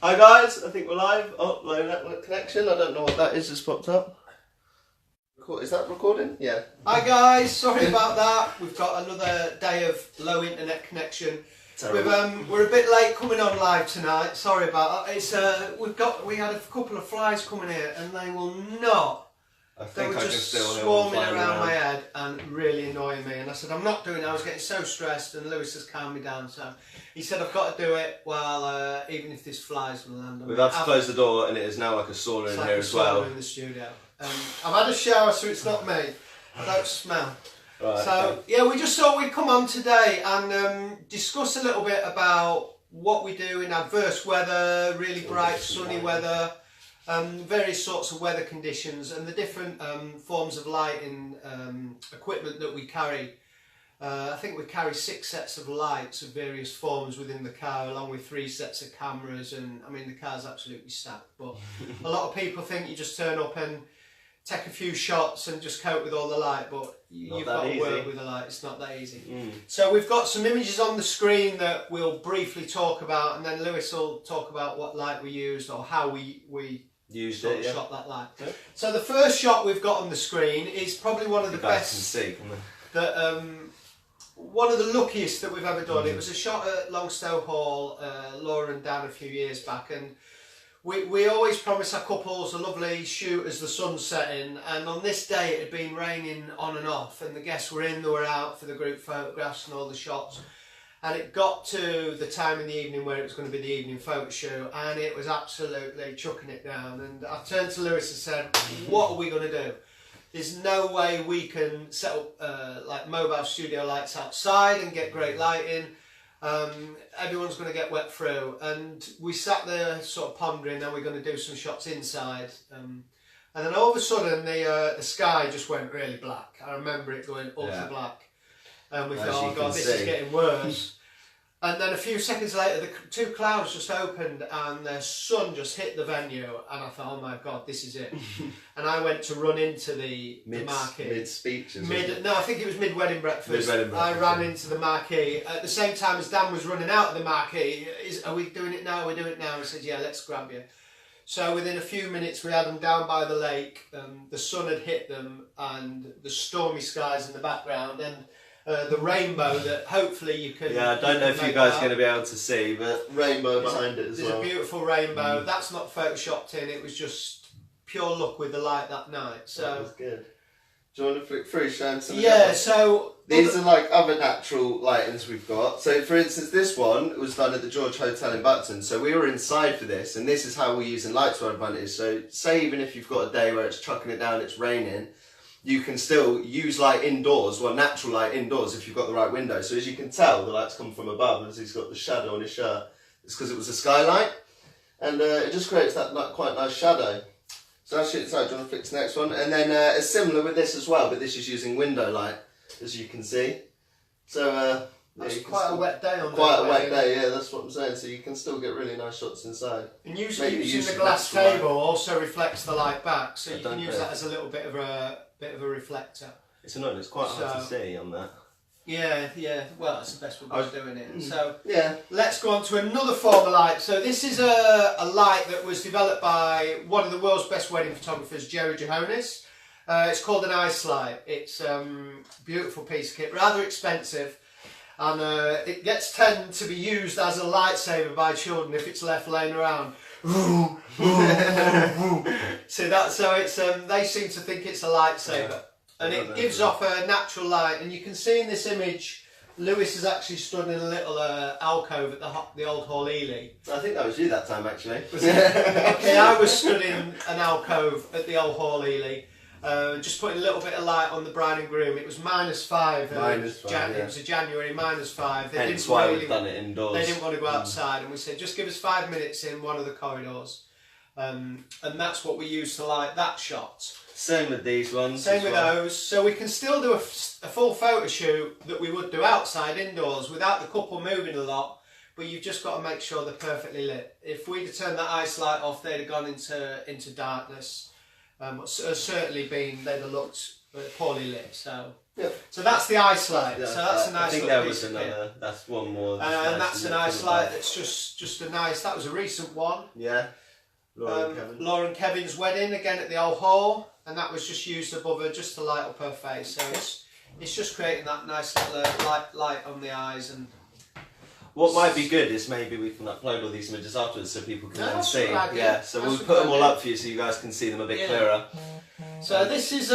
Hi guys, I think we're live. Oh, low network connection. I don't know what that is just popped up. Is that recording? Yeah. Hi guys, sorry about that. We've got another day of low internet connection. We're a bit late coming on live tonight. Sorry about that. It's we had a couple of flies coming here and they will not. They were just swarming around my head and really annoying me. And I said, I'm not doing it. I was getting so stressed, and Lewis has calmed me down. So he said, I've got to do it while even if this flies will land on me. We've had to close the door, and it is now like a sauna in here as well. In the studio. I've had a shower, so it's not me. I don't smell. Right, so okay. yeah, we just thought we'd come on today and discuss a little bit about what we do in adverse weather, really bright sunny weather. Various sorts of weather conditions and the different forms of lighting equipment that we carry. I think we carry 6 sets of lights of various forms within the car, along with 3 sets of cameras, and I mean the car's absolutely stacked, but a lot of people think you just turn up and take a few shots and just cope with all the light, but you've got to work with the light. It's not that easy. So we've got some images on the screen that we'll briefly talk about, and then Lewis will talk about what light we used or how we shot that light. Yeah. So the first shot we've got on the screen is probably one of the best. One of the luckiest that we've ever done. It was a shot at Longstow Hall, Laura and Dan, a few years back, and we always promise our couples a lovely shoot as the sun's setting, and on this day it had been raining on and off, and the guests were in, they were out for the group photographs and all the shots. And it got to the time in the evening where it was going to be the evening photo shoot, and it was absolutely chucking it down. And I turned to Lewis and said, what are we going to do? There's no way we can set up like mobile studio lights outside and get great lighting. Everyone's going to get wet through. And we sat there sort of pondering, are we going to do some shots inside? And then all of a sudden the sky just went really black. I remember it going ultra black. And we thought, oh God, this is getting worse. And then a few seconds later, the 2 clouds just opened and the sun just hit the venue. And I thought, oh my God, this is it. And I went to run into the marquee. Mid-speech? No, I think it was mid-wedding breakfast. I ran into the marquee. At the same time as Dan was running out of the marquee, are we doing it now? Are we doing it now? And I said, yeah, let's grab you. So within a few minutes, we had them down by the lake. The sun had hit them and the stormy skies in the background. And the rainbow that hopefully you can... Yeah, I don't know if you guys are going to be able to see, but rainbow behind it as well. There's a beautiful rainbow. That's not photoshopped in, it was just pure luck with the light that night. So that was good. Do you want to flick through, showing some? Yeah, so... These are like other natural lightings we've got. So for instance, this one was done at the George Hotel in Buckton. So we were inside for this, and this is how we're using light to our advantage. So say even if you've got a day where it's chucking it down, it's raining, you can still use light indoors, well, natural light indoors if you've got the right window. So as you can tell, the light's come from above as he's got the shadow on his shirt. It's because it was a skylight, and it just creates that quite nice shadow. So that's it. So do you want to flick to the next one? And then it's similar with this as well, but this is using window light, as you can see. So that's quite a wet day on quite a wet day, yeah, that's what I'm saying. So you can still get really nice shots inside. And usually using the glass table also reflects the light back, so you can use that as a little bit of a reflector. It's annoying, it's quite hard to see on that. Yeah, well, that's the best way of doing it. So yeah, let's go on to another form of light. So this is a light that was developed by one of the world's best wedding photographers, Jerry Johannes. It's called an ice light. It's a beautiful piece of kit, rather expensive, and it tend to be used as a lightsaber by children if it's left laying around. See that? So it's they seem to think it's a lightsaber, and it gives off a natural light. And you can see in this image, Lewis is actually stood in a little alcove at the old Hall Ely. I think that was you that time, actually. Okay, I was stood in an alcove at the old Hall Ely. Just putting a little bit of light on the bride and groom. It was -5. It was a January -5. Hence why we've done it indoors. They didn't want to go outside, and we said, just give us 5 minutes in one of the corridors. And that's what we used to light that shot. Same with these ones. Same with those. So we can still do a full photo shoot that we would do outside, indoors, without the couple moving a lot. But you've just got to make sure they're perfectly lit. If we'd have turned that ice light off, they'd have gone into darkness. Certainly they'd have looked poorly lit. So Yep. so that's the ice light. Yeah, so that's a nice I think little there piece was of kit. another. That's one more. And that's a nice from the light. back. That's just a nice. That was a recent one. Yeah. Laura and Kevin. Laura and Kevin's wedding again at the old hall, and that was just used above her just to light up her face. So it's just creating that nice little light on the eyes. And What might be good is maybe we can upload all these images afterwards so people can No, then that's see. a good idea. Yeah, so That's we'll a put good them all idea. up for you so you guys can see them a bit Yeah. clearer. so this is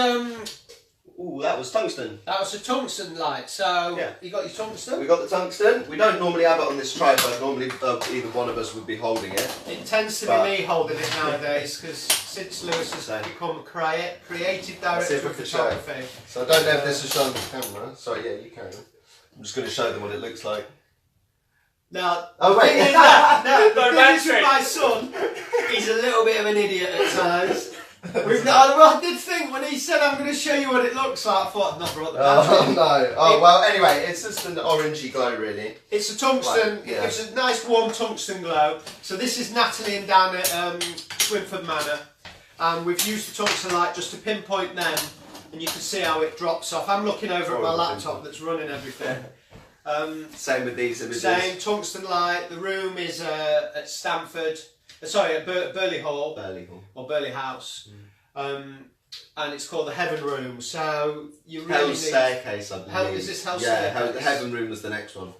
Ooh, that was tungsten. that was a tungsten light. So Yeah. you got your tungsten. We got the tungsten. We don't normally have it on this tripod. Normally, either one of us would be holding it. It tends to But- be me holding it nowadays because since Lewis has Same. become creative Let's see director if we of can show it. photography. So I don't know if this is shown on the camera. Sorry, yeah, you can. I'm just going to show them what it looks like. Now, Oh, the wait. thing is that- no, the No thing is with battery. my son, he's a little bit of an idiot at times. I did think when he said I'm going to show you what it looks like, I thought I've not brought the battery. Oh no! Oh well. Anyway, it's just an orangey glow, really. It's a tungsten, Right, yeah. it gives a nice warm tungsten glow. So this is Natalie and Dan at Swinford Manor. And we've used the tungsten light just to pinpoint them, and you can see how it drops off. I'm looking over at my laptop that's running everything. Same with these images. Same tungsten light. The room is at Stamford, at Burley Hall. Burley Hall. Or Burley House. And it's called the Heaven Room. So you really Hell's need... Staircase, I believe. Is this Hell's Yeah, Staircase? the Heaven Room was the next one.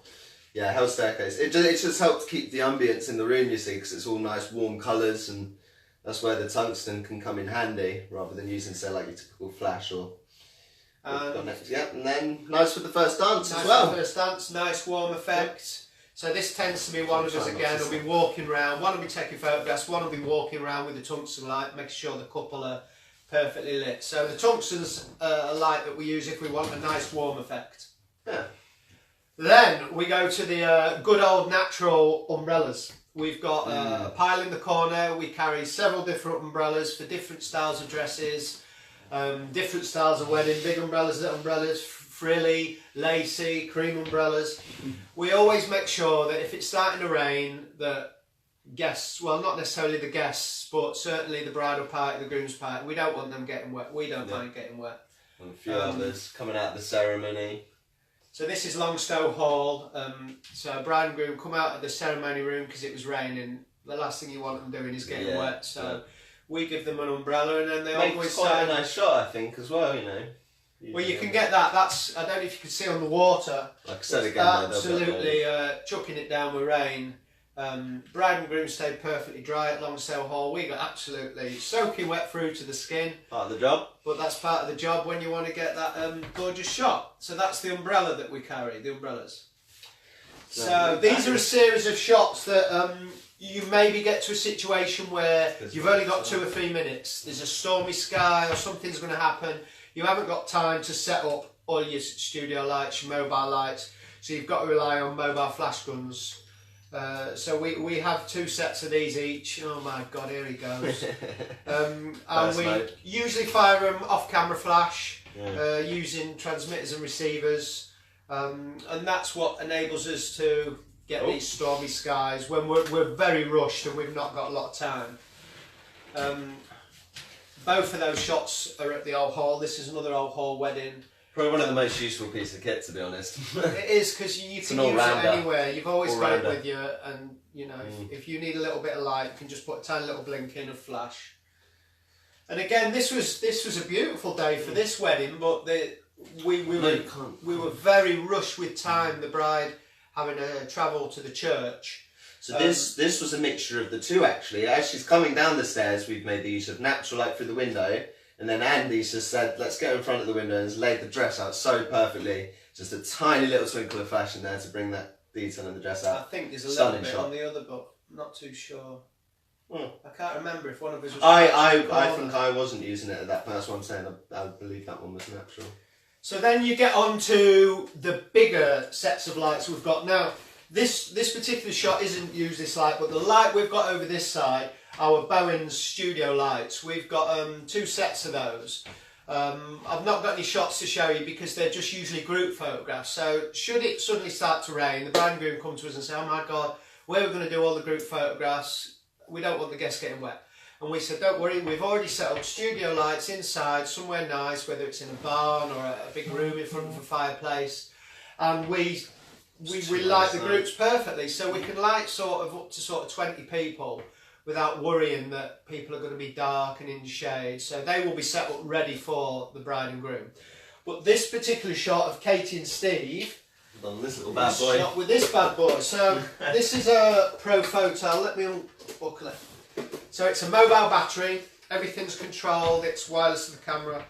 Yeah, Hell's Staircase. It just helps keep the ambience in the room, you see, because it's all nice warm colours, and that's where the tungsten can come in handy, rather than using, say, like your typical flash or... yeah, and then nice for the first dance Nice as well. for the first dance, nice warm effect. So this tends to be one of us Try not again to will be walking around, one will be taking photographs, one will be walking around with the tungsten light, making sure the couple are perfectly lit. So the tungsten's a light that we use if we want a nice warm effect. Yeah. Then we go to the good old natural umbrellas. We've got a pile in the corner. We carry several different umbrellas for different styles of dresses, different styles of wedding, big umbrellas, little umbrellas, frilly, lacy, cream umbrellas. We always make sure that if it's starting to rain, that guests, well, not necessarily the guests, but certainly the bridal party, the groom's party, we don't want them getting wet. We don't mind getting wet. And a few others coming out of the ceremony. So this is Longstow Hall. So bride and groom come out of the ceremony room because it was raining. The last thing you want them doing is getting wet. So we give them an umbrella, and then they always Makes quite a nice shot, I think, as well, you know. Well, you can get that. That's, I don't know if you can see on the water. Like I said It's again, absolutely chucking it down with rain. Bride and groom stayed perfectly dry at Longstow Hall. We got absolutely soaking wet through to the skin. part of the job. But that's part of the job when you want to get that gorgeous shot. So that's the umbrella that we carry, the umbrellas. So these are a series of shots that you maybe get to a situation where you've only got 2 or 3 minutes. There's a stormy sky or something's going to happen. You haven't got time to set up all your studio lights, your mobile lights. So you've got to rely on mobile flash guns. So we have 2 sets of these each. Oh my god, here he goes. And we mode. usually fire them off camera flash, Yeah. using transmitters and receivers. And that's what enables us to get these stormy skies when we're very rushed and we've not got a lot of time. Both of those shots are at the old hall. This is another old hall wedding. Probably one of the most useful pieces of kit, to be honest. It is, because you can an use it all-rounder. anywhere. You've always got it All-rounder. with you, and you know if you need a little bit of light, you can just put a tiny little blink in of flash. And again, this was a beautiful day for this wedding, but we were very rushed with time. The bride having to travel to the church. So this was a mixture of the two, actually. As she's coming down the stairs, we've made the use of natural light through the window, and then Andy's just said, let's get in front of the window, and has laid the dress out so perfectly. Just a tiny little twinkle of flash in there to bring that detail in the dress I out. think there's a little Stunning bit shot. on the other, but not too sure. Hmm. I can't remember if one of us was. I think I wasn't using it at that first one, saying I believe that one was natural. So then you get on to the bigger sets of lights we've got now. This particular shot isn't use this light, but the light we've got over this side, our Bowens studio lights, we've got 2 sets of those. I've not got any shots to show you because they're just usually group photographs. So should it suddenly start to rain, the bride and groom come to us and say, oh my god, where are we going to do all the group photographs? We don't want the guests getting wet. And we said, don't worry, we've already set up studio lights inside, somewhere nice, whether it's in a barn or a big room in front of a fireplace. And we light the groups perfectly, so we can light sort of up to sort of 20 people without worrying that people are going to be dark and in the shade. So they will be set up ready for the bride and groom. But this particular shot of Katie and Steve, on this little bad boy, shot with this bad boy. So this is a Profoto. Let me unbuckle it. So it's a mobile battery, everything's controlled, it's wireless to the camera,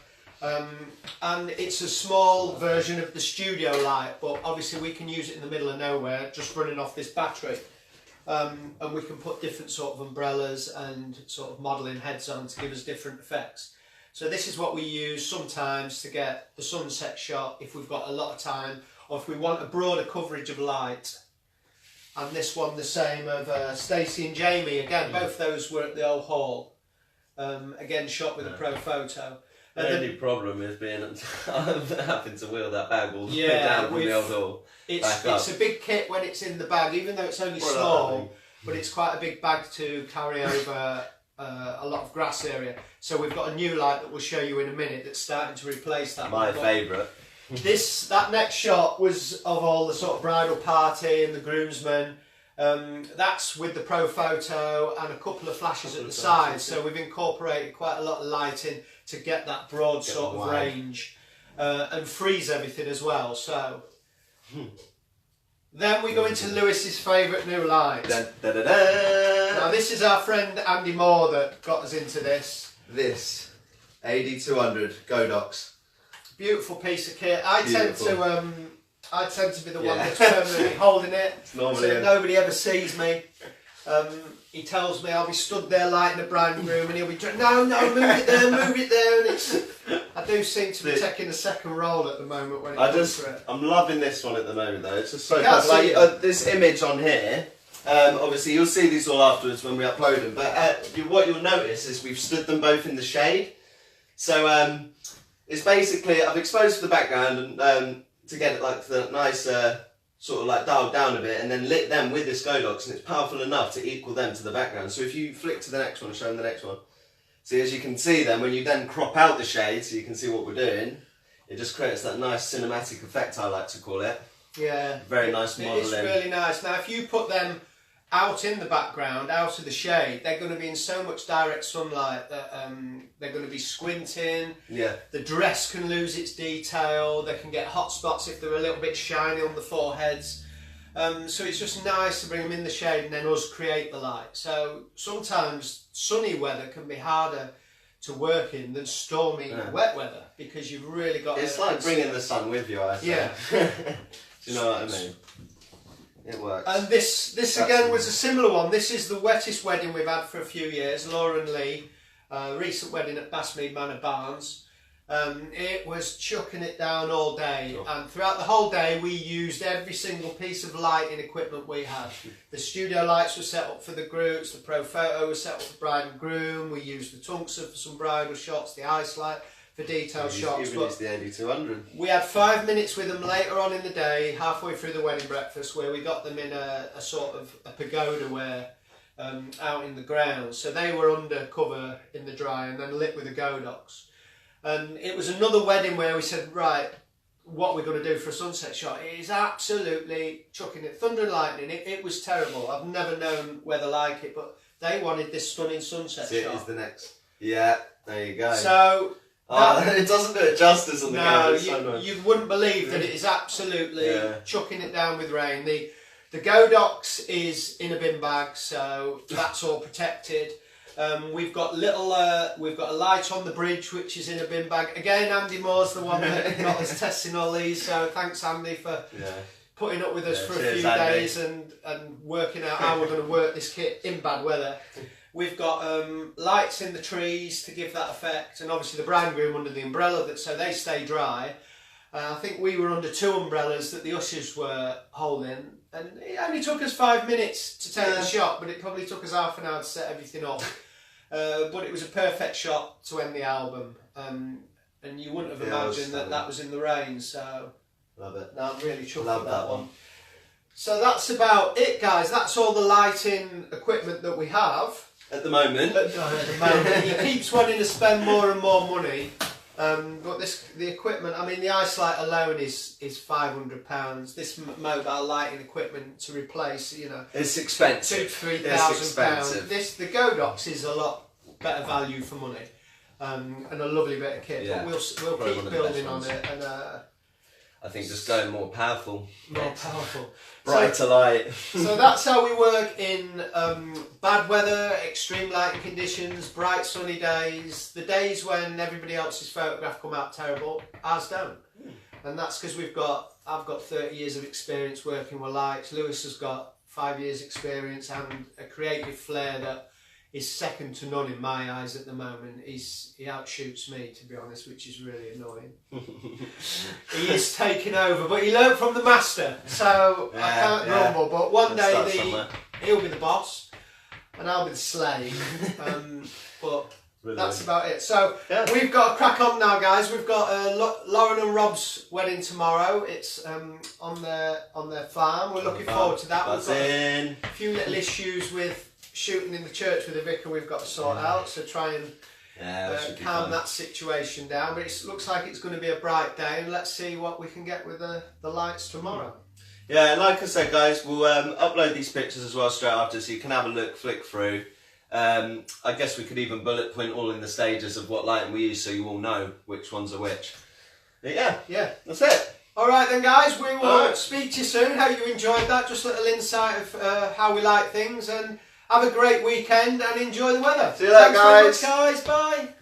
and it's a small version of the studio light, but obviously we can use it in the middle of nowhere, just running off this battery. And we can put different sort of umbrellas and sort of modelling heads on to give us different effects. So this is what we use sometimes to get the sunset shot if we've got a lot of time, or if we want a broader coverage of light. And this one the same of Stacey and Jamie. Again, both those were at the old hall. Again, shot with a Profoto. The only problem is being having to wheel that bag all the way Yeah, down from the old hall. It's a big kit when it's in the bag, even though it's only small, but it's quite a big bag to carry over a lot of grass area. So we've got a new light that we'll show you in a minute that's starting to replace that. My favourite. That next shot was of all the sort of bridal party and the groomsmen. That's with the Profoto and a couple of flashes at the side. So we've incorporated quite a lot of lighting to get that broad sort of range and freeze everything as well. So then we go into Lewis's favourite new light. Da, da, da, da. Now this is our friend Andy Moore that got us into this. This AD200 Godox. Beautiful piece of kit. I tend to be the one Yeah. that's permanently holding it, so normally that nobody ever sees me. He tells me I'll be stood there lighting a bride and groom, and he'll be no, move it there, move it there. And I do seem to be taking the second role at the moment when it comes to it. I'm loving this one at the moment though. It's just so can't fun. see Like this image on here. Obviously you'll see these all afterwards when we upload them. But what you'll notice is we've stood them both in the shade. So it's basically I've exposed the background and to get it like the nice sort of like dialed down a bit, and then lit them with this Godox, and it's powerful enough to equal them to the background. So if you flick to the next one, show them the next one. See, as you can see then, when you then crop out the shade so you can see what we're doing, it just creates that nice cinematic effect, I like to call it. Yeah. Very nice modelling. It's really nice. Now if you put them out in the background, out of the shade, they're going to be in so much direct sunlight that they're going to be squinting. Yeah. The dress can lose its detail. They can get hot spots if they're a little bit shiny on the foreheads. So it's just nice to bring them in the shade and then us create the light. So sometimes sunny weather can be harder to work in than stormy wet weather, because you've really got. It's like bringing the sun with you, I say. Yeah. Do you know what I mean? It works. And this again was a similar one. This is the wettest wedding we've had for a few years. Laura and Lee, recent wedding at Bassmead Manor Barns. It was chucking it down all day, and throughout the whole day we used every single piece of lighting equipment we had. The studio lights were set up for the groups, the Profoto was set up for bride and groom, we used the Tungsten for some bridal shots, the ice light for detailed shots. Even it's the AD200. We had 5 minutes with them later on in the day, halfway through the wedding breakfast, where we got them in a sort of a pagoda where out in the grounds. So they were under cover in the dry and then lit with a Godox. And it was another wedding where we said, right, what we're going to do for a sunset shot. It is absolutely chucking it, thunder and lightning. It was terrible. I've never known weather like it, but they wanted this stunning sunset shot. It is the next. Yeah, there you go. So it doesn't do it justice on the camera. No, you wouldn't believe that it is absolutely chucking it down with rain. The Godox is in a bin bag, so that's all protected. We've got a light on the bridge which is in a bin bag. Again, Andy Moore's the one that got us testing all these. So thanks, Andy, for putting up with us for a few days and working out how we're going to work this kit in bad weather. We've got lights in the trees to give that effect, and obviously the bride and groom under the umbrella, so they stay dry. I think we were under 2 umbrellas that the ushers were holding, and it only took us 5 minutes to take the shot, but it probably took us half an hour to set everything up. But it was a perfect shot to end the album, and you wouldn't have imagined that was in the rain. So love it. No, I'm really chuffed Love with that one. So that's about it, guys. That's all the lighting equipment that we have. At the moment. At the moment. He keeps wanting to spend more and more money. But the equipment, I mean, the ice light alone is £500. This mobile lighting equipment to replace, you know, It's expensive. £2,000-3,000. The Godox is a lot better value for money, and a lovely bit of kit. Yeah. But we'll Probably one keep of the building best on ones. it and I think just going more powerful. more powerful. Brighter light. So that's how we work in bad weather, extreme lighting conditions, bright sunny days, the days when everybody else's photograph come out terrible, ours don't. And that's because I've got 30 years of experience working with lights, Lewis has got 5 years experience and a creative flair that is second to none in my eyes at the moment. He outshoots me, to be honest, which is really annoying. He is taking over, but he learnt from the master, so I can't grumble. But one day he'll be the boss, and I'll be the slave. But that's about it. So we've got to crack on now, guys. We've got Lauren and Rob's wedding tomorrow. It's on their farm. We're looking forward to that. We've got a few little issues with shooting in the church with the vicar we've got to sort out, so try and calm that situation down. But it looks like it's going to be a bright day, and let's see what we can get with the lights tomorrow. Yeah, like I said, guys, we'll upload these pictures as well straight after, so you can have a look, flick through. I guess we could even bullet point all in the stages of what lighting we use, so you all know which ones are which. But yeah, that's it. All right then, guys, we will speak to you soon. Hope you enjoyed that. Just a little insight of how we like things, and have a great weekend and enjoy the weather. See you later, Thanks very guys. much, guys. Bye.